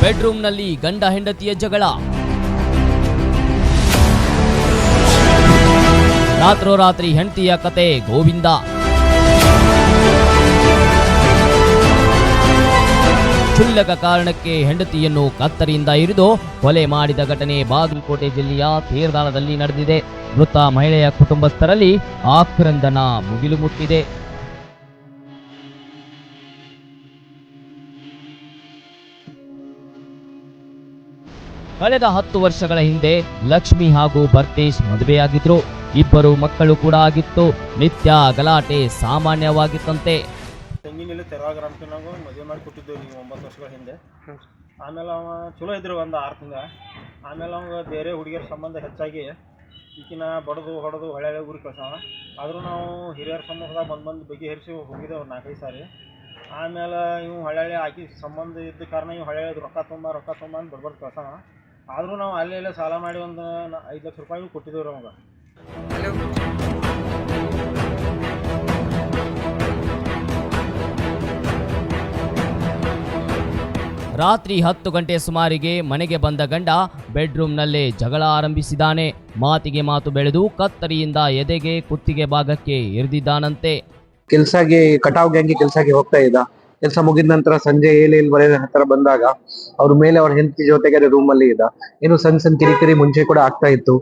ಬೆಡ್ರೂಮ್ನಲ್ಲಿ ಗಂಡ ಹೆಂಡತಿಯ ಜಗಳ. ರಾತ್ರೋರಾತ್ರಿ ಹೆಂಡತಿಯ ಕತೆ ಗೋವಿಂದ. ಕ್ಷುಲ್ಲಕ ಕಾರಣಕ್ಕೆ ಹೆಂಡತಿಯನ್ನು ಕತ್ತರಿಯಿಂದ ಇರಿದು ಕೊಲೆ ಮಾಡಿದ ಘಟನೆ ಬಾಗಲಕೋಟೆ ಜಿಲ್ಲೆಯ ತೇರದಾಳದಲ್ಲಿ ನಡೆದಿದೆ. ಮೃತ ಮಹಿಳೆಯ ಕುಟುಂಬಸ್ಥರಲ್ಲಿ ಆಕ್ರಂದನ ಮುಗಿಲು ಮುಟ್ಟಿದೆ. ಕಳೆದ 10 ವರ್ಷಗಳ ಹಿಂದೆ ಲಕ್ಷ್ಮಿ ಹಾಗೂ ಭರ್ತೇಶ್ ಮದುವೆಯಾಗಿದ್ರು. ಇಬ್ಬರು ಮಕ್ಕಳು ಕೂಡ ಆಗಿತ್ತು. ನಿತ್ಯ ಗಲಾಟೆ ಸಾಮಾನ್ಯವಾಗಿತ್ತಂತೆ. ತೆಂಗಿನಲ್ಲಿ ತೆರವಾಗ ರಾಮಕೃಷ್ಣಾಗ ಮದುವೆ ಮಾಡಿ ಕೊಟ್ಟಿದ್ದೆವು ನೀವು 9 ವರ್ಷಗಳ ಹಿಂದೆ. ಆಮೇಲೆ ಅವ ಚಲೋ ಇದ್ರು ಒಂದು 6 ತಿಂಗಳು. ಆಮೇಲೆ ಅವಂಗೆ ಬೇರೆ ಹುಡುಗಿಯರ ಸಂಬಂಧ ಹೆಚ್ಚಾಗಿ ಈಕಿನ ಬಡದು ಹೊಡೆದು ಹೊಳೆ ಊರಿಗೆ ಕಳ್ಸವ. ಆದರೂ ನಾವು ಹಿರಿಯರ ಸಮ್ಮುಖದಾಗ ಬಂದು ಬಗೆಹರಿಸಿ ಹೋಗಿದ್ದೆವು 4-5 ಸಾರಿ. ಆಮೇಲೆ ಇವು ಹೊಳೆ ಆಕಿ ಸಂಬಂಧ ಇದ್ದ ಕಾರಣ ಇವು ಹೊಳೆ ರೊಕ್ಕ ತುಂಬ ಅಂತ ಬರ್ಬಾರ್ದು ಕಳ್ಸವ. ಆದರೂ ನಾವು ಅಲ್ಲೇ ಸಾಲ ಮಾಡಿ ಒಂದು 5 ಲಕ್ಷ ರೂಪಾಯಿ ಕೊಟ್ಟಿದ್ದೇವೆ ರೀ ಅವಾಗ. ರಾತ್ರಿ 10 ಗಂಟೆ ಸುಮಾರಿಗೆ ಮನೆಗೆ ಬಂದ ಗಂಡ ಬೆಡ್ರೂಮ್ನಲ್ಲೇ ಜಗಳ ಆರಂಭಿಸಿದ್ದಾನೆ. ಮಾತಿಗೆ ಮಾತು ಬೆಳೆದು ಕತ್ತರಿಯಿಂದ ಎದೆಗೆ ಕುತ್ತಿಗೆ ಭಾಗಕ್ಕೆ ಇರಿದಿದ್ದಾನಂತೆ. ಕೆಲ್ಸಕ್ಕೆ ಕಟಾವ್ ಗ್ಯಾಂಗಿ ಕೆಲ್ಸಕ್ಕೆ ಹೋಗ್ತಾ ಇದ್ದ. ಕೆಲಸ ಮುಗಿದ ನಂತರ ಸಂಜೆ 7-7 ಹತ್ರ ಬಂದಾಗ ಅವ್ರ ಮೇಲೆ ಅವ್ರ ಹೆಂಡತಿ ಜೊತೆಗೆ ರೂಮ್ ಅಲ್ಲಿ ಇದ್ದ. ಏನು ಸಣ್ಣ ಕಿರಿಕಿರಿ ಮುಂಚೆ ಕೂಡ ಆಗ್ತಾ ಇತ್ತು.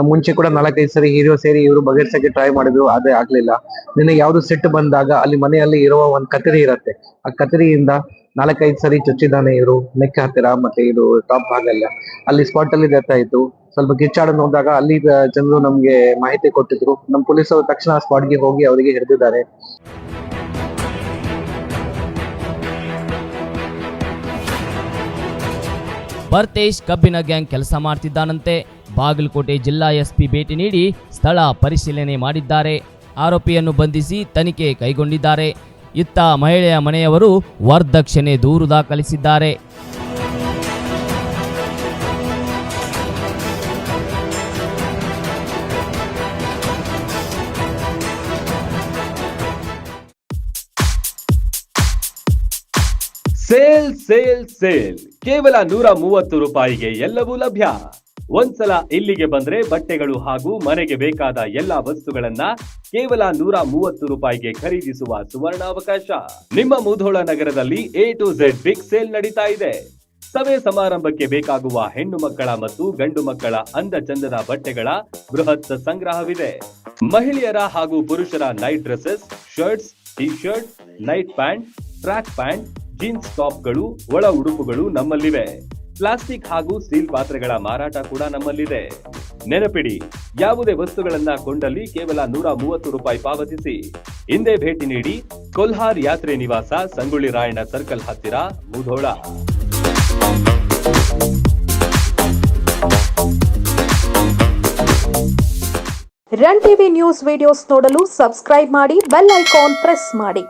ಮುಂಚೆ ಕೂಡ 4-5 ಸರಿ ಹೀರೋ ಸೇರಿ ಇವರು ಬಗೆಹರಿಸಕ್ಕೆ ಟ್ರೈ ಮಾಡಿದ್ರು, ಅದೇ ಆಗ್ಲಿಲ್ಲ. ನಿನಗೆ ಯಾವ್ದು ಸಿಟ್ಟು ಬಂದಾಗ ಅಲ್ಲಿ ಮನೆಯಲ್ಲಿ ಇರುವ ಒಂದು ಕತ್ತರಿ ಇರತ್ತೆ, ಆ ಕತ್ತರಿಯಿಂದ 4-5 ಸರಿ ಚುಚ್ಚಿದ್ದಾನೆ ಇವರು ನೆಕ್ ಹತ್ತಿರ, ಮತ್ತೆ ಇದು ಟಾಪ್ ಭಾಗಲ್ಲ. ಅಲ್ಲಿ ಸ್ಪಾಟ್ ಅಲ್ಲಿ ಡೆತ್ ಆಯ್ತು. ಸ್ವಲ್ಪ ಕಿಚ್ಚಾಡೋದು ಹೋದಾಗ ಅಲ್ಲಿ ಜನರು ನಮ್ಗೆ ಮಾಹಿತಿ ಕೊಟ್ಟಿದ್ರು. ನಮ್ಮ ಪೊಲೀಸರು ತಕ್ಷಣ ಸ್ಪಾಟ್ಗೆ ಹೋಗಿ ಅವರಿಗೆ ಹಿಡಿದಿದ್ದಾರೆ. ಭರ್ತೇಶ್ ಕಬ್ಬಿನ ಗ್ಯಾಂಗ್ ಕೆಲಸ ಮಾಡ್ತಿದ್ದಾನಂತೆ. ಬಾಗಲಕೋಟೆ ಜಿಲ್ಲಾ ಎಸ್ಪಿ ಭೇಟಿ ನೀಡಿ ಸ್ಥಳ ಪರಿಶೀಲನೆ ಮಾಡಿದ್ದಾರೆ. ಆರೋಪಿಯನ್ನು ಬಂಧಿಸಿ ತನಿಖೆ ಕೈಗೊಂಡಿದ್ದಾರೆ. ಇತ್ತ ಮಹಿಳೆಯ ಮನೆಯವರು ವರದಕ್ಷಿಣೆ ದೂರು ದಾಖಲಿಸಿದ್ದಾರೆ. ಸೇಲ್ ಸೇಲ್ ಸೇಲ್ ಕೇವಲ 130 ರೂಪಾಯಿಗೆ ಎಲ್ಲವೂ ಲಭ್ಯ. ಒಂದ್ಸಲ ಇಲ್ಲಿಗೆ ಬಂದ್ರೆ ಬಟ್ಟೆಗಳು ಹಾಗೂ ಮನೆಗೆ ಬೇಕಾದ ಎಲ್ಲಾ ವಸ್ತುಗಳನ್ನ ಕೇವಲ 130 ರೂಪಾಯಿಗೆ ಖರೀದಿಸುವ ಸುವರ್ಣಾವಕಾಶ. ನಿಮ್ಮ ಮುಧೋಳ ನಗರದಲ್ಲಿ A to Z big sale ನಡೀತಾ ಇದೆ. ಸಭೆ ಸಮಾರಂಭಕ್ಕೆ ಬೇಕಾಗುವ ಹೆಣ್ಣು ಮಕ್ಕಳ ಮತ್ತು ಗಂಡು ಮಕ್ಕಳ ಅಂದ ಚಂದದ ಬಟ್ಟೆಗಳ ಬೃಹತ್ ಸಂಗ್ರಹವಿದೆ. ಮಹಿಳೆಯರ ಹಾಗೂ ಪುರುಷರ night dresses, shirts, T shirt, night pant, track pant, jeans ಟಾಪ್ಗಳು, ಒಳ ಉಡುಪುಗಳು ನಮ್ಮಲ್ಲಿವೆ. ಪ್ಲಾಸ್ಟಿಕ್ ಹಾಗೂ ಸ್ಟೀಲ್ ಪಾತ್ರೆಗಳ ಮಾರಾಟ ಕೂಡ ನಮ್ಮಲ್ಲಿದೆ. ನೆನಪಿಡಿ, ಯಾವುದೇ ವಸ್ತುಗಳನ್ನ ಕೊಂಡಲ್ಲಿ ಕೇವಲ 130 ರೂಪಾಯಿ ಪಾವತಿಸಿ. ಹಿಂದೆ ಭೇಟಿ ನೀಡಿ. ಕೊಲ್ಹಾರ್ ಯಾತ್ರೆ ನಿವಾಸ, ಸಂಗೊಳ್ಳಿ ರಾಯಣ್ಣ ಸರ್ಕಲ್ ಹತ್ತಿರ, Mudhol. Run TV news videos ನೋಡಲು ಸಬ್ಸ್ಕ್ರೈಬ್ ಮಾಡಿ, ಬೆಲ್ ಐಕಾನ್ ಪ್ರೆಸ್ ಮಾಡಿ.